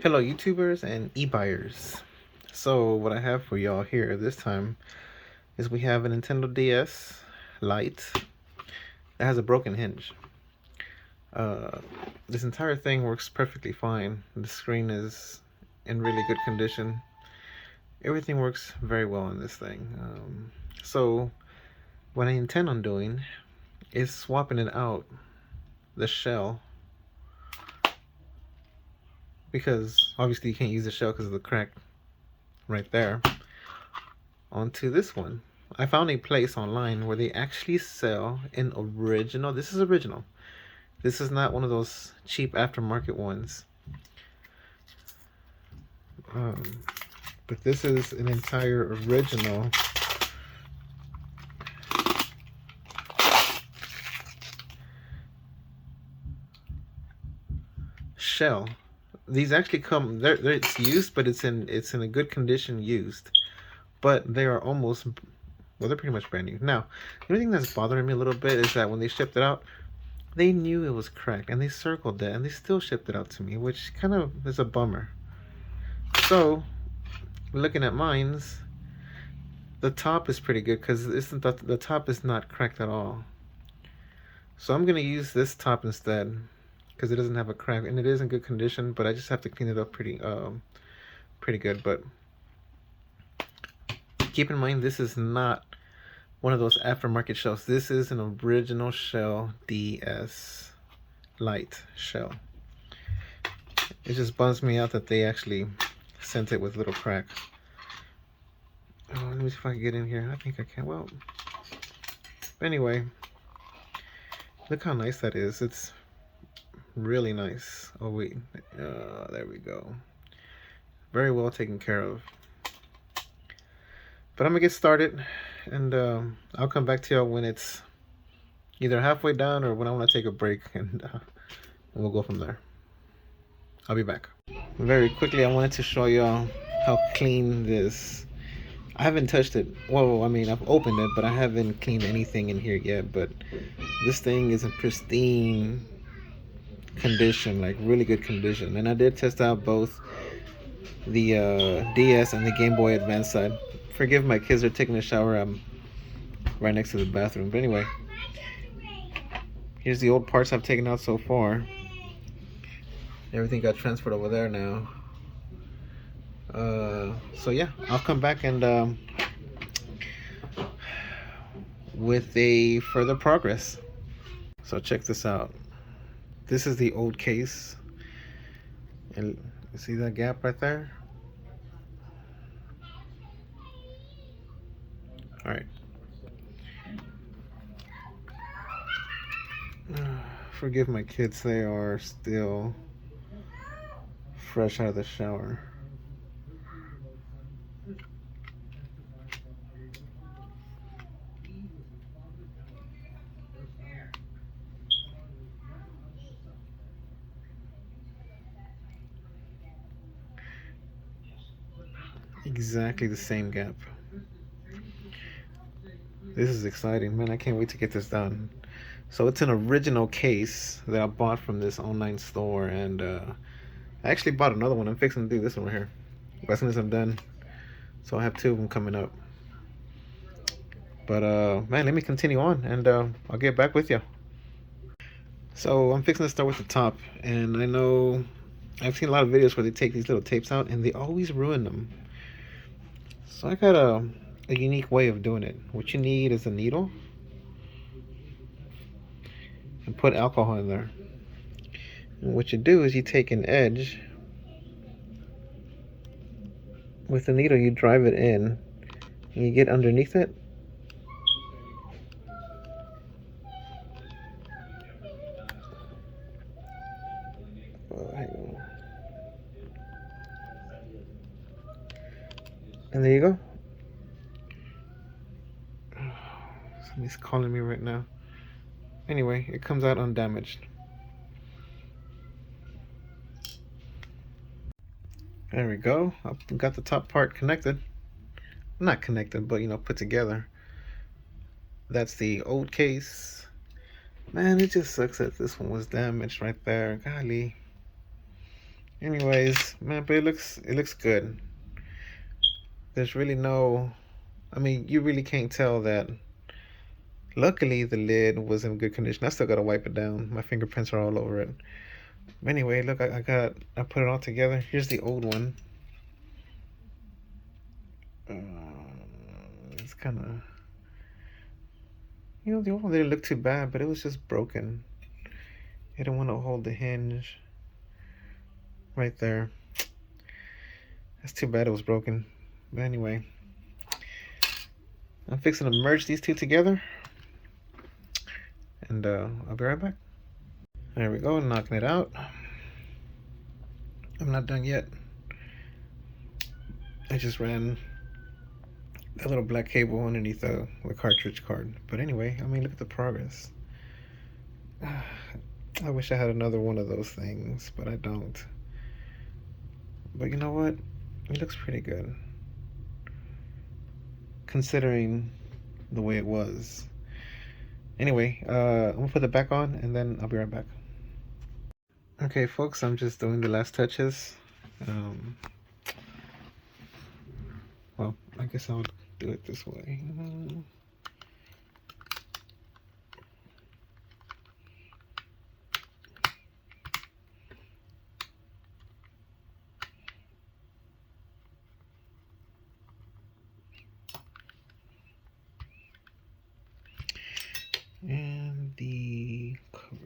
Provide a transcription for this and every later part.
Hello YouTubers and e-buyers. So what I have for y'all here this time is we have a Nintendo DS Lite that has a broken hinge. This entire thing works perfectly fine. The screen is in really good condition. Everything works very well on this thing. So what I intend on doing is swapping it out, the shell, because obviously you can't use the shell because of the crack right there, onto this one. I found a place online where they actually sell an original. This is original. This is not one of those cheap aftermarket ones. Um, but this is an entire original shell. These actually come. It's used, but it's in a good condition used. But they are almost, well, they're pretty much brand new. Now, the only thing that's bothering me a little bit is that when they shipped it out, they knew it was cracked and they circled that and they still shipped it out to me, which kind of is a bummer. So, looking at mine's, the top is pretty good because the top is not cracked at all. So I'm gonna use this top instead because it doesn't have a crack and it is in good condition, but I just have to clean it up pretty good. But keep in mind, this is not one of those aftermarket shells. This is an original shell, DS Lite shell. It just bums me out that they actually sent it with little crack. Oh, let me see if I can get in here. I think I can. Well, anyway, look how nice that is. It's really nice. Oh wait, there we go. Very well taken care of. But I'm gonna get started, and I'll come back to y'all when it's either halfway done or when I want to take a break, and we'll go from there. I'll be back. Very quickly, I wanted to show y'all how clean this. I haven't touched it. Well, I mean, I've opened it, but I haven't cleaned anything in here yet. But this thing is in pristine condition, like really good condition. And I did test out both the DS and the Game Boy Advance side. Forgive my kids are taking a shower. I'm right next to the bathroom. But anyway, here's the old parts I've taken out so far. Everything got transferred over there now. So yeah, I'll come back and with a further progress. So check this out. This is the old case, and you see that gap right there? All right. Forgive my kids, they are still fresh out of the shower. Exactly the same gap. This is exciting, man. I can't wait to get this done. So it's an original case that I bought from this online store, and I actually bought another one. I'm fixing to do this one right here as soon as I'm done. So I have two of them coming up. But man, let me continue on, and I'll get back with you. So I'm fixing to start with the top, and I know I've seen a lot of videos where they take these little tapes out and they always ruin them. So I got a unique way of doing it. What you need is a needle and put alcohol in there. And what you do is you take an edge with the needle, you drive it in and you get underneath it. And there you go. Somebody's calling me right now. Anyway, it comes out undamaged. There we go. I've got the top part connected. Not connected, but put together. That's the old case. Man, it just sucks that this one was damaged right there. Golly. Anyways, man, but it looks good. There's really no, I mean, you really can't tell that. Luckily, the lid was in good condition. I still gotta wipe it down. My fingerprints are all over it. But anyway, look, I put it all together. Here's the old one. Uh, it's kind of, the old one didn't look too bad, but it was just broken. It didn't want to hold the hinge right there. That's too bad it was broken. But anyway, I'm fixing to merge these two together, and I'll be right back. There we go, knocking it out. I'm not done yet. I just ran that little black cable underneath the cartridge card. But anyway, I mean, look at the progress. I wish I had another one of those things, but I don't. But you know what? It looks pretty good, considering the way it was. Anyway, I'm gonna put it back on, and then I'll be right back. Okay, folks, I'm just doing the last touches. Well, I guess I'll do it this way. And the cover.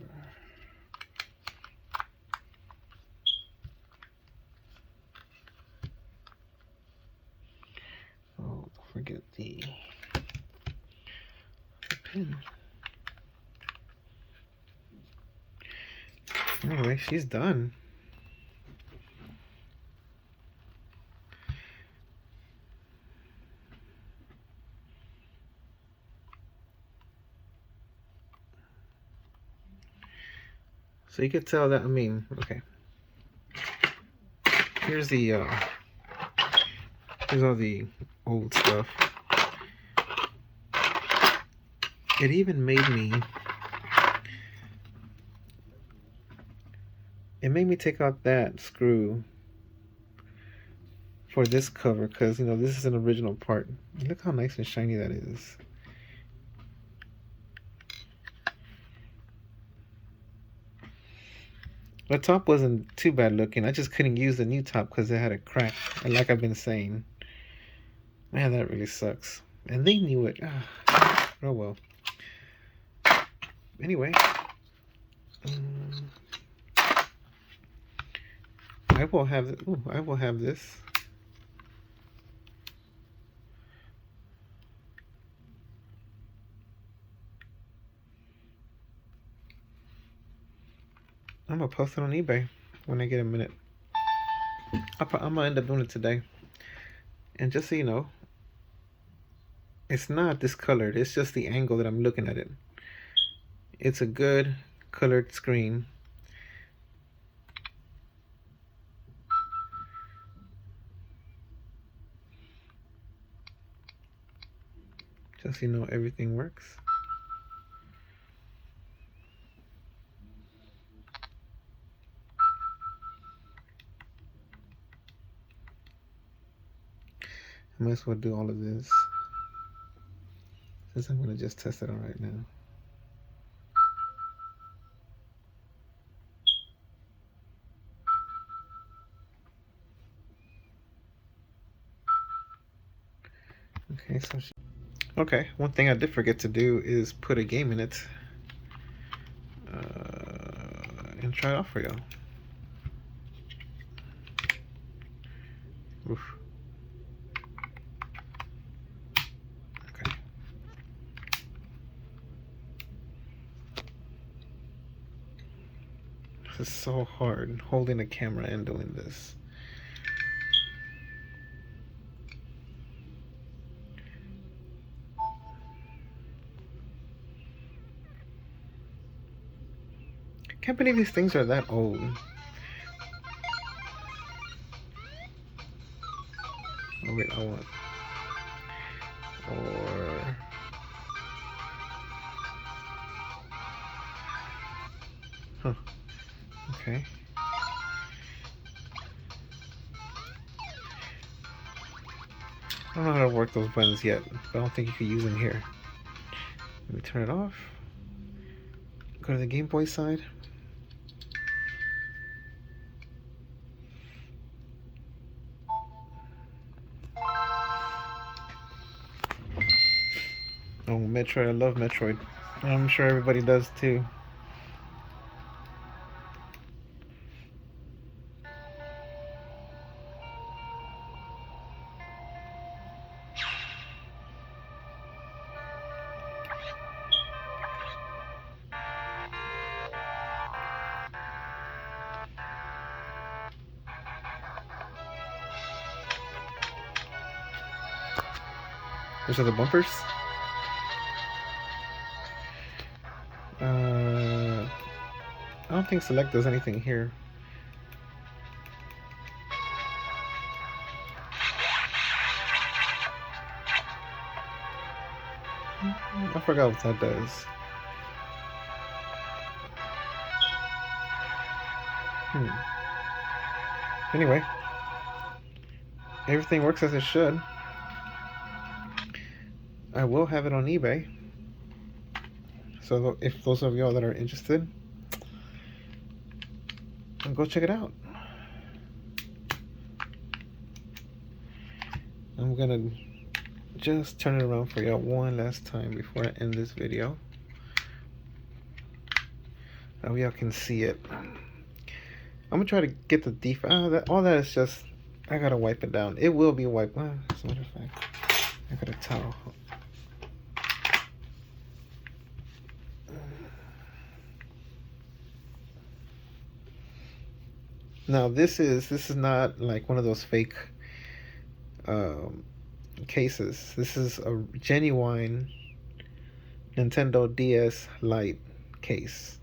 Oh, don't forget the pin. Anyway, she's done. So you could tell that, I mean, okay. Here's all the old stuff. It even made me, take out that screw for this cover, because this is an original part. Look how nice and shiny that is. The top wasn't too bad looking. I just couldn't use the new top because it had a crack. And like I've been saying, man, that really sucks. And they knew it. Oh well. Anyway, I will have. Ooh, I will have this. I'm gonna post it on eBay when I get a minute. I'm gonna end up doing it today. And just so you know, it's not discolored. It's just the angle that I'm looking at it. It's a good colored screen. Just so you know, everything works. I might as well do all of this, since I'm going to just test it out right now. Okay, so okay, one thing I did forget to do is put a game in it and try it out for y'all. Oof. Okay. This is so hard, holding a camera and doing this. Can't believe these things are that old. Oh wait, I want. Or. Huh. Okay. I don't know how to work those buttons yet, but I don't think you could use them here. Let me turn it off. Go to the Game Boy side. Oh, Metroid. I love Metroid. I'm sure everybody does too. There's other bumpers. I don't think select does anything here. I forgot what that does. Anyway, everything works as it should. I will have it on eBay. So if those of y'all that are interested, go check it out. I'm gonna just turn it around for y'all one last time before I end this video. Now y'all can see it. I'm gonna try to get the default. All that is just, I gotta wipe it down. It will be wiped. As a matter of fact, I got a towel. Now this is not like one of those fake cases. This is a genuine Nintendo DS Lite case.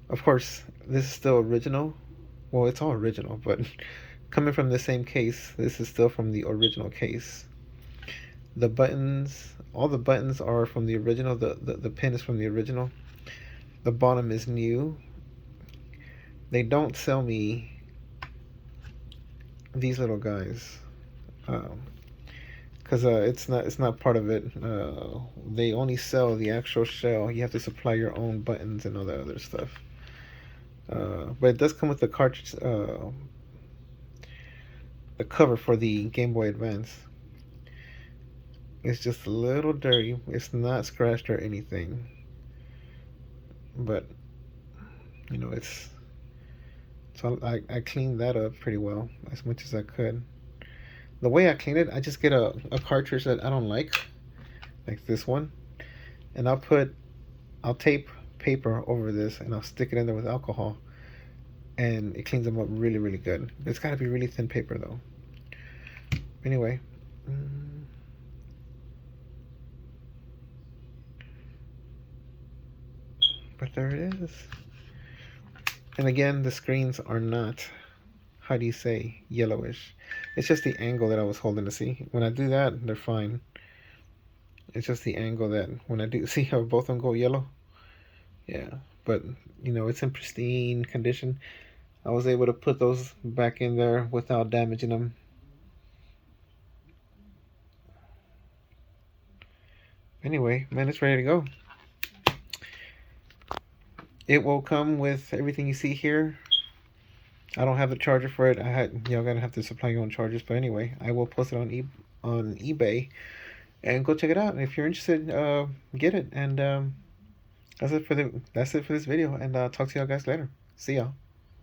Of course, this is still original. Well, it's all original, but coming from the same case, this is still from the original case. The buttons, all the buttons are from the original. The pin is from the original. The bottom is new. They don't sell me these little guys because it's not part of it. They only sell the actual shell. You have to supply your own buttons and all that other stuff. But it does come with the cartridge, the cover for the Game Boy Advance. It's just a little dirty. It's not scratched or anything, but you know, so I cleaned that up pretty well, as much as I could. The way I clean it, I just get a cartridge that I don't like this one, and I'll tape paper over this, and I'll stick it in there with alcohol, and it cleans them up really, really good. It's got to be really thin paper though. Anyway, but there it is. And again, the screens are not, how do you say, yellowish. It's just the angle that I was holding to see. When I do that, they're fine. It's just the angle that when I do, see how both of them go yellow? Yeah, but you know, it's in pristine condition. I was able to put those back in there without damaging them. Anyway, man, it's ready to go. It will come with everything you see here. I don't have the charger for it. Y'all gonna have to supply your own chargers. But anyway, I will post it on eBay, and go check it out. And if you're interested, get it. And that's it for this video. And talk to y'all guys later. See y'all.